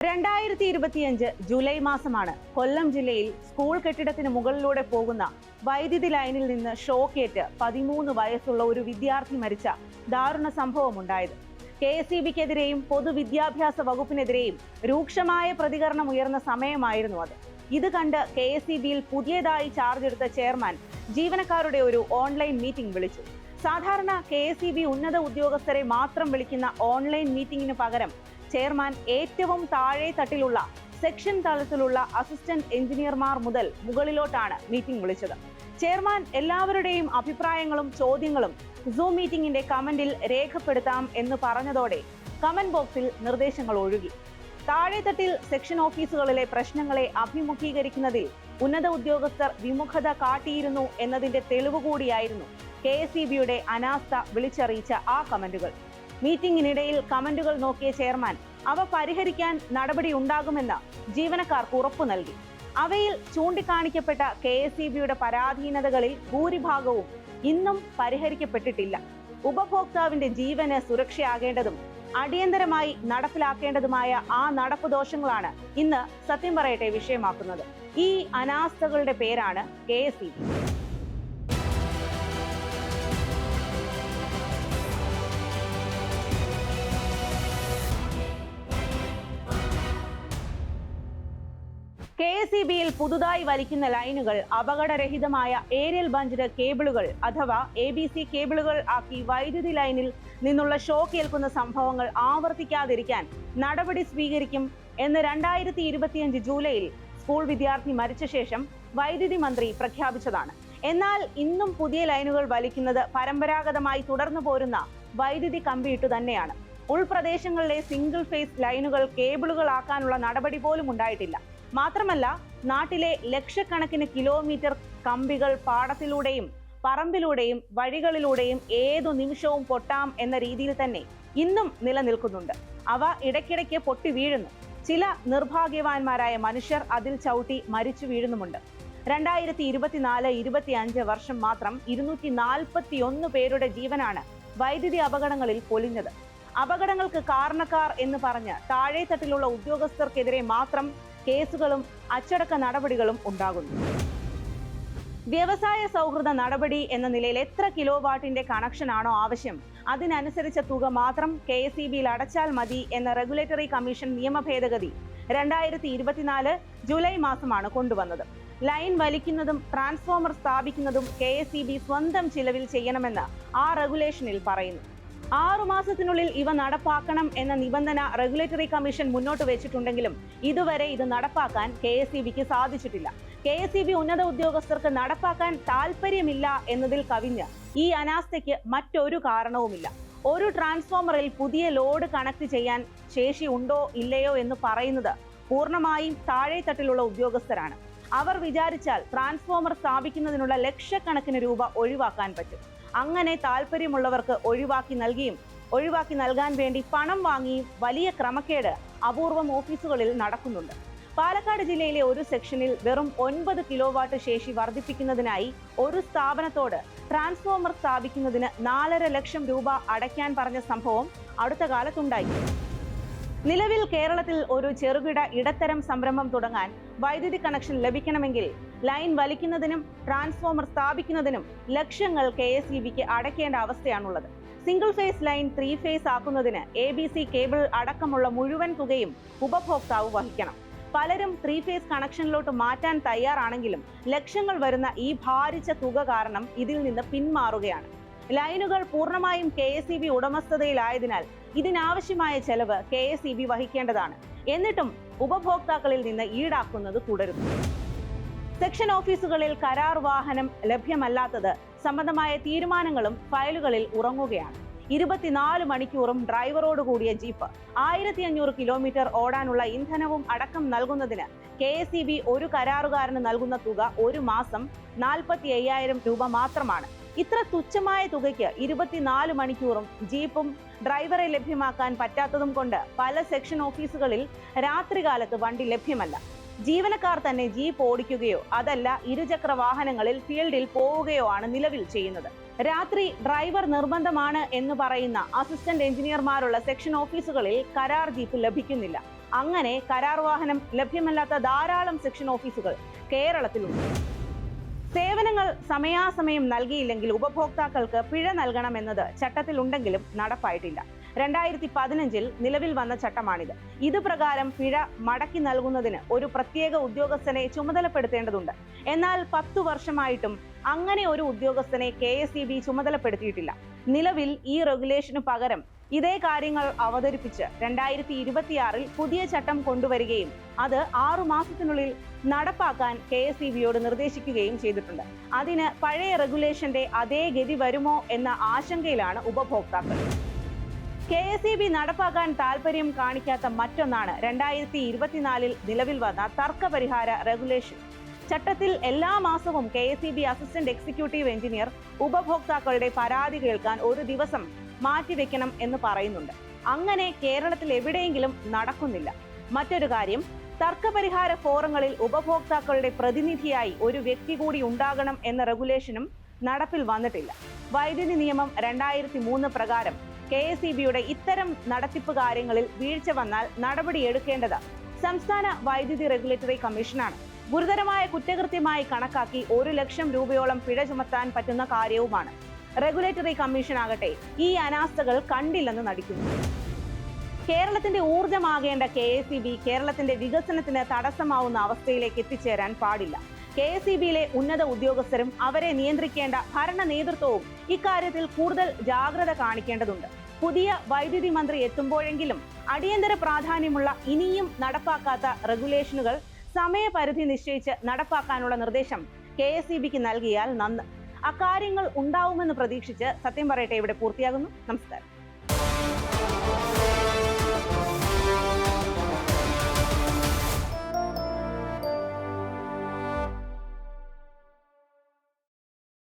2025 July മാസമാണ് കൊല്ലം ജില്ലയിൽ school കെട്ടിടത്തിന് മുകളിലൂടെ പോകുന്ന വൈദ്യുതി ലൈനിൽ നിന്ന് ഷോക്കേറ്റ് 13 വയസ്സുള്ള ഒരു വിദ്യാർത്ഥി മരിച്ച ദാരുണ സംഭവം ഉണ്ടായത്. KSEBിക്കെതിരെയും പൊതുവിദ്യാഭ്യാസ വകുപ്പിനെതിരെയും രൂക്ഷമായ പ്രതികരണം ഉയർന്ന സമയമായിരുന്നു അത്. ഇത് കണ്ട് KSEBിയിൽ പുതിയതായി ചാർജ് എടുത്ത ചെയർമാൻ ജീവനക്കാരുടെ ഒരു ഓൺലൈൻ മീറ്റിംഗ് വിളിച്ചു. സാധാരണ KSEB ഉന്നത ഉദ്യോഗസ്ഥരെ മാത്രം വിളിക്കുന്ന ഓൺലൈൻ മീറ്റിംഗിന് പകരം ചെയർമാൻ ഏറ്റവും താഴെ തട്ടിലുള്ള സെക്ഷൻ തലത്തിലുള്ള അസിസ്റ്റന്റ് എഞ്ചിനീയർമാർ മുതൽ മുകളിലോട്ടാണ് മീറ്റിംഗ് വിളിച്ചത്. ചെയർമാൻ എല്ലാവരുടെയും അഭിപ്രായങ്ങളും ചോദ്യങ്ങളും സൂം മീറ്റിംഗിന്റെ കമന്റിൽ രേഖപ്പെടുത്താം എന്ന് പറഞ്ഞതോടെ കമന്റ് ബോക്സിൽ നിർദ്ദേശങ്ങൾ ഒഴുകി. താഴെത്തട്ടിൽ സെക്ഷൻ ഓഫീസുകളിലെ പ്രശ്നങ്ങളെ അഭിമുഖീകരിക്കുന്നതിൽ ഉന്നത ഉദ്യോഗസ്ഥർ വിമുഖത കാട്ടിയിരുന്നു എന്നതിന്റെ തെളിവ് കൂടിയായിരുന്നു KSEBിയുടെ അനാസ്ഥ വിളിച്ചറിയിച്ച ആ കമന്റുകൾ. മീറ്റിംഗിനിടയിൽ കമന്റുകൾ നോക്കിയ ചെയർമാൻ അവ പരിഹരിക്കാൻ നടപടി ഉണ്ടാകുമെന്ന് ജീവനക്കാർക്ക് ഉറപ്പു നൽകി. അവയിൽ ചൂണ്ടിക്കാണിക്കപ്പെട്ട KSEBിയുടെ പരാധീനതകളിൽ ഭൂരിഭാഗവും ഇന്നും പരിഹരിക്കപ്പെട്ടിട്ടില്ല. ഉപഭോക്താവിന്റെ ജീവന് സുരക്ഷയാകേണ്ടതും അടിയന്തരമായി നടപ്പിലാക്കേണ്ടതുമായ ആ നടപ്പ് ദോഷങ്ങളാണ് ഇന്ന് സത്യം പറയട്ടെ വിഷയമാക്കുന്നത്. ഈ അനാസ്ഥകളുടെ പേരാണ് KSEB. KSEBിയിൽ പുതുതായി വലിക്കുന്ന ലൈനുകൾ അപകടരഹിതമായ ഏരിയൽ ബഞ്ച്ഡ് കേബിളുകൾ അഥവാ ABC കേബിളുകൾ ആക്കി വൈദ്യുതി ലൈനിൽ നിന്നുള്ള ഷോക്ക് ഏൽക്കുന്ന സംഭവങ്ങൾ ആവർത്തിക്കാതിരിക്കാൻ നടപടി സ്വീകരിക്കും എന്ന് 2025 ജൂലൈയിൽ സ്കൂൾ വിദ്യാർത്ഥി മരിച്ച ശേഷം വൈദ്യുതി മന്ത്രി പ്രഖ്യാപിച്ചതാണ്. എന്നാൽ ഇന്നും പുതിയ ലൈനുകൾ വലിക്കുന്നത് പരമ്പരാഗതമായി തുടർന്നു പോരുന്ന വൈദ്യുതി കമ്പിയിട്ടു തന്നെയാണ്. ഉൾപ്രദേശങ്ങളിലെ സിംഗിൾ ഫേസ് ലൈനുകൾ കേബിളുകളാക്കാനുള്ള നടപടി പോലും ഉണ്ടായിട്ടില്ല. മാത്രമല്ല, നാട്ടിലെ ലക്ഷക്കണക്കിന് കിലോമീറ്റർ കമ്പികൾ പാടത്തിലൂടെയും പറമ്പിലൂടെയും വഴികളിലൂടെയും ഏതു നിമിഷവും പൊട്ടാം എന്ന രീതിയിൽ തന്നെ ഇന്നും നിലനിൽക്കുന്നുണ്ട്. അവ ഇടയ്ക്കിടയ്ക്ക് പൊട്ടി വീഴുന്നു. ചില നിർഭാഗ്യവാന്മാരായ മനുഷ്യർ അതിൽ ചവിട്ടി മരിച്ചു വീഴുന്നുമുണ്ട്. 2024-25 വർഷം മാത്രം 241 പേരുടെ ജീവനാണ് വൈദ്യുതി അപകടങ്ങളിൽ പൊലിഞ്ഞത്. അപകടങ്ങൾക്ക് കാരണക്കാർ എന്ന് പറഞ്ഞ് താഴെത്തട്ടിലുള്ള ഉദ്യോഗസ്ഥർക്കെതിരെ മാത്രം കേസുകളും അച്ചടക്ക നടപടികളും ഉണ്ടാകുന്നു. വ്യവസായ സൗഹൃദ നടപടി എന്ന നിലയിൽ എത്ര കിലോ വാട്ടിന്റെ കണക്ഷൻ ആണോ ആവശ്യം അതിനനുസരിച്ച തുക മാത്രം KSEBിയിൽ അടച്ചാൽ മതി എന്ന റെഗുലേറ്ററി കമ്മീഷൻ നിയമ ഭേദഗതി 2024 ജൂലൈ മാസമാണ് കൊണ്ടുവന്നത്. ലൈൻ വലിക്കുന്നതും ട്രാൻസ്ഫോമർ സ്ഥാപിക്കുന്നതും KSEB സ്വന്തം ചിലവിൽ ചെയ്യണമെന്ന് ആ റെഗുലേഷനിൽ പറയുന്നു. 6 മാസത്തിനുള്ളിൽ ഇവ നടപ്പാക്കണം എന്ന നിബന്ധന റെഗുലേറ്ററി കമ്മീഷൻ മുന്നോട്ട് വെച്ചിട്ടുണ്ടെങ്കിലും ഇതുവരെ ഇത് നടപ്പാക്കാൻ KSEBിക്ക് സാധിച്ചിട്ടില്ല. KSEB ഉന്നത ഉദ്യോഗസ്ഥർക്ക് നടപ്പാക്കാൻ താല്പര്യമില്ല എന്നതിൽ കവിഞ്ഞ് ഈ അനാസ്ഥയ്ക്ക് മറ്റൊരു കാരണവുമില്ല. ഒരു ട്രാൻസ്ഫോമറിൽ പുതിയ ലോഡ് കണക്ട് ചെയ്യാൻ ശേഷി ഉണ്ടോ ഇല്ലയോ എന്ന് പറയുന്നത് പൂർണ്ണമായും താഴെത്തട്ടിലുള്ള ഉദ്യോഗസ്ഥരാണ്. അവർ വിചാരിച്ചാൽ ട്രാൻസ്ഫോമർ സ്ഥാപിക്കുന്നതിനുള്ള ലക്ഷക്കണക്കിന് രൂപ ഒഴിവാക്കാൻ പറ്റും. അങ്ങനെ താല്പര്യമുള്ളവർക്ക് ഒഴിവാക്കി നൽകാൻ വേണ്ടി പണം വാങ്ങിയും വലിയ ക്രമക്കേട് അപൂർവം ഓഫീസുകളിൽ നടക്കുന്നുണ്ട്. പാലക്കാട് ജില്ലയിലെ ഒരു സെക്ഷനിൽ വെറും 9 കിലോ വാട്ട് ശേഷി വർദ്ധിപ്പിക്കുന്നതിനായി ഒരു സ്ഥാപനത്തോട് ട്രാൻസ്ഫോമർ സ്ഥാപിക്കുന്നതിന് 4.5 ലക്ഷം രൂപ അടയ്ക്കാൻ പറഞ്ഞ സംഭവം അടുത്ത കാലത്തുണ്ടായി. നിലവിൽ കേരളത്തിൽ ഒരു ചെറുകിട ഇടത്തരം സംരംഭം തുടങ്ങാൻ വൈദ്യുതി കണക്ഷൻ ലഭിക്കണമെങ്കിൽ ലൈൻ വലിക്കുന്നതിനും ട്രാൻസ്ഫോമർ സ്ഥാപിക്കുന്നതിനും ലക്ഷങ്ങൾ KSEBിക്ക് അടയ്ക്കേണ്ട അവസ്ഥയാണുള്ളത്. സിംഗിൾ ഫേസ് ലൈൻ 3 ഫേസ് ആക്കുന്നതിന് ABC കേബിൾ അടക്കമുള്ള മുഴുവൻ തുകയും ഉപഭോക്താവ് വഹിക്കണം. പലരും 3 ഫേസ് കണക്ഷനിലോട്ട് മാറ്റാൻ തയ്യാറാണെങ്കിലും ലക്ഷങ്ങൾ വരുന്ന ഈ ഭാരിച്ച തുക കാരണം ഇതിൽ നിന്ന് പിന്മാറുകയാണ്. ലൈനുകൾ പൂർണ്ണമായും KSEB ഉടമസ്ഥതയിലായതിനാൽ ഇതിനാവശ്യമായ ചെലവ് KSEB വഹിക്കേണ്ടതാണ്. എന്നിട്ടും ഉപഭോക്താക്കളിൽ നിന്ന് ഈടാക്കുന്നത് തുടരുന്നു. സെക്ഷൻ ഓഫീസുകളിൽ കരാർ വാഹനം ലഭ്യമല്ലാത്തത് സംബന്ധമായ തീരുമാനങ്ങളും ഫയലുകളിൽ ഉറങ്ങുകയാണ്. 24 മണിക്കൂറും ഡ്രൈവറോട് കൂടിയ ജീപ്പ് 1500 കിലോമീറ്റർ ഓടാനുള്ള ഇന്ധനവും അടക്കം നൽകുന്നതിന് KSEB ഒരു കരാറുകാരന് നൽകുന്ന തുക ഒരു മാസം 45,000 രൂപ മാത്രമാണ്. ഇത്ര തുച്ഛമായ തുകയ്ക്ക് 24 മണിക്കൂറും ജീപ്പും ഡ്രൈവറെ ലഭ്യമാക്കാൻ പറ്റാത്തതും കൊണ്ട് പല സെക്ഷൻ ഓഫീസുകളിൽ രാത്രികാലത്ത് വണ്ടി ലഭ്യമല്ല. ജീവനക്കാർ തന്നെ ജീപ്പ് ഓടിക്കുകയോ അതല്ല ഇരുചക്ര വാഹനങ്ങളിൽ ഫീൽഡിൽ പോവുകയോ ആണ് നിലവിൽ ചെയ്യുന്നത്. രാത്രി ഡ്രൈവർ നിർബന്ധമാണ് എന്ന് പറയുന്ന അസിസ്റ്റന്റ് എഞ്ചിനീയർമാരുള്ള സെക്ഷൻ ഓഫീസുകളിൽ കരാർ ജീപ്പ് ലഭിക്കുന്നില്ല. അങ്ങനെ കരാർ വാഹനം ലഭ്യമല്ലാത്ത ധാരാളം സെക്ഷൻ ഓഫീസുകൾ കേരളത്തിലുണ്ട്. സേവനങ്ങൾ സമയാസമയം നൽകിയില്ലെങ്കിൽ ഉപഭോക്താക്കൾക്ക് പിഴ നൽകണമെന്നത് ചട്ടത്തിലുണ്ടെങ്കിലും നടപ്പായിട്ടില്ല. 2015 നിലവിൽ വന്ന ചട്ടമാണിത്. ഇത് പ്രകാരം പിഴ മടക്കി നൽകുന്നതിന് ഒരു പ്രത്യേക ഉദ്യോഗസ്ഥനെ ചുമതലപ്പെടുത്തേണ്ടതുണ്ട്. എന്നാൽ 10 വർഷമായിട്ടും അങ്ങനെ ഒരു ഉദ്യോഗസ്ഥനെ KSEB ചുമതലപ്പെടുത്തിയിട്ടില്ല. നിലവിൽ ഈ റെഗുലേഷനു പകരം ഇതേ കാര്യങ്ങൾ അവതരിപ്പിച്ച് 2026 പുതിയ ചട്ടം കൊണ്ടുവരികയും അത് 6 മാസത്തിനുള്ളിൽ നടപ്പാക്കാൻ KSEBയോട് നിർദ്ദേശിക്കുകയും ചെയ്തിട്ടുണ്ട്. അതിന് പഴയ റെഗുലേഷന്റെ അതേ ഗതി വരുമോ എന്ന ആശങ്കയിലാണ് ഉപഭോക്താക്കൾ. KSEB നടപ്പാക്കാൻ താൽപര്യം കാണിക്കാത്ത മറ്റൊന്നാണ് 2024 നിലവിൽ വന്ന തർക്കപരിഹാര റെഗുലേഷൻ. ചട്ടത്തിൽ എല്ലാ മാസവും KSEB അസിസ്റ്റന്റ് എക്സിക്യൂട്ടീവ് എഞ്ചിനീയർ ഉപഭോക്താക്കളുടെ പരാതി കേൾക്കാൻ ഒരു ദിവസം മാറ്റിവെക്കണം എന്ന് പറയുന്നുണ്ട്. അങ്ങനെ കേരളത്തിൽ എവിടെയെങ്കിലും നടക്കുന്നില്ല. മറ്റൊരു കാര്യം, തർക്കപരിഹാര ഫോറങ്ങളിൽ ഉപഭോക്താക്കളുടെ പ്രതിനിധിയായി ഒരു വ്യക്തി കൂടി ഉണ്ടാകണം എന്ന റെഗുലേഷനും നടപ്പിൽ വന്നിട്ടില്ല. വൈദ്യുതി നിയമം 2003 പ്രകാരം KSEBയുടെ ഇത്തരം നടത്തിപ്പ് കാര്യങ്ങളിൽ വീഴ്ച വന്നാൽ നടപടിയെടുക്കേണ്ടത് സംസ്ഥാന വൈദ്യുതി റെഗുലേറ്ററി കമ്മീഷനാണ്. ഗുരുതരമായ കുറ്റകൃത്യമായി കണക്കാക്കി 1 ലക്ഷം രൂപയോളം പിഴ ചുമത്താൻ പറ്റുന്ന കാര്യവുമാണ്. റെഗുലേറ്ററി കമ്മീഷൻ ആകട്ടെ ഈ അനാസ്ഥകൾ കണ്ടില്ലെന്ന് നടിക്കുന്നു. കേരളത്തിന്റെ ഊർജ്ജമാകേണ്ട KSEB കേരളത്തിന്റെ വികസനത്തിന് തടസ്സമാവുന്ന അവസ്ഥയിലേക്ക് എത്തിച്ചേരാൻ പാടില്ല. KSEBയിലെ ഉന്നത ഉദ്യോഗസ്ഥരും അവരെ നിയന്ത്രിക്കേണ്ട ഭരണ നേതൃത്വവും ഇക്കാര്യത്തിൽ കൂടുതൽ ജാഗ്രത കാണിക്കേണ്ടതുണ്ട്. പുതിയ വൈദ്യുതി മന്ത്രി എത്തുമ്പോഴെങ്കിലും അടിയന്തര പ്രാധാന്യമുള്ള ഇനിയും നടപ്പാക്കാത്ത റെഗുലേഷനുകൾ സമയപരിധി നിശ്ചയിച്ച് നടപ്പാക്കാനുള്ള നിർദ്ദേശം KSEBക്ക് നൽകിയാൽ നന്ന്. അക്കാര്യങ്ങൾ ഉണ്ടാവുമെന്ന് പ്രതീക്ഷിച്ച് സത്യം പറയട്ടെ ഇവിടെ പൂർത്തിയാകുന്നു. നമസ്കാരം.